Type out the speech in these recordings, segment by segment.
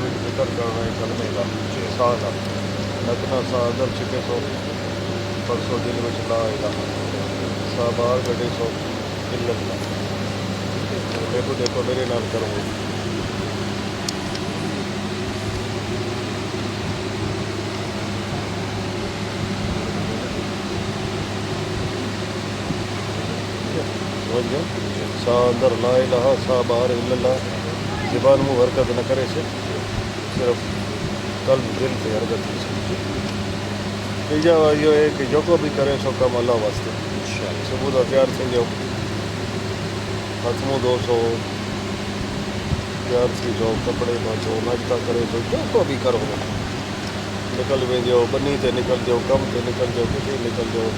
میں ذکر کر رہے ہیں کلمے کا سال نکنا سا در چکے سو پرسوں دل میں لا الہ سا بار گڈے سو الا اللہ. دیکھو دیکھو میرے نال کرو سا اندر لا الہ سا باہر الا اللہ. زبان منہ حرکت نہ کرے سے صرف قلب دل سے حرکت کی سے. تیجا یہ ہے کہ جو کو بھی کرے سو کم اللہ واسطے. صبح کا تیار تھی جو ہاتھ منہ دو سو تیار تھی جو کپڑے دھو ناشتہ کرے سو جو کو بھی کرو نکل ویجو بنی تے نکل جو کم تے نکل جو کسی نکل جو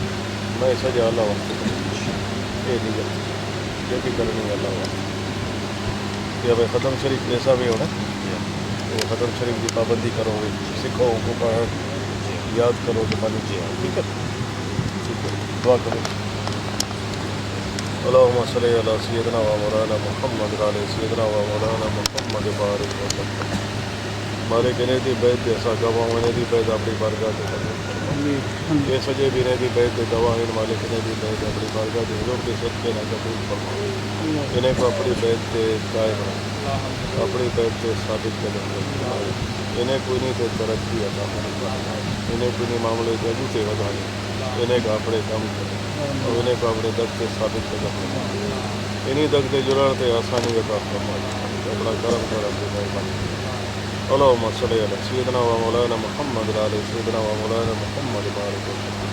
میں سجا اللہ واسطے یہ نیت جو بھی کرنی اللہ واسطے. یہ بھائی ختم شریف جیسا بھی ہونا وہ ختم شریف کی پابندی کرو گے سکھو کو پڑھ یاد کرو زبانی جی ہاں ٹھیک ہے ٹھیک ہے دعا کرو. اللہم صلی علی سیدنا و مولانا محمد علی سیدنا و مولانا محمد بارک وسلم. مالک انہیں دی بیت ایسا گواہ انہیں دی بیت اپنی بارگاہ کے قبول یہ سجے بھی انہیں دی بیت گواہ ان مالک انہیں دی بیت اپنی بارگاہ کے حضور کے صدقے نہ قبول فرمائے. انہیں کو اپنی بیت کے قائم رہا اپنی بیت کے ثابت قدم رکھے. انہیں کوئی نہیں تے ترقی عطا فرمائے. انہیں کوئی نہیں معاملے جگو تے وضانے انہیں کا اپنے کام کرے اور انہیں کو اپنے دک کے ثابت قدم رکھے. انہیں دک کے جڑن تے آسانی عطا فرمائے. اپنا کرم کر اپنی مہربانی. اللہم صلی علی سیدنا و مولانا محمد علی سیدنا و مولانا محمد بارک وسلم.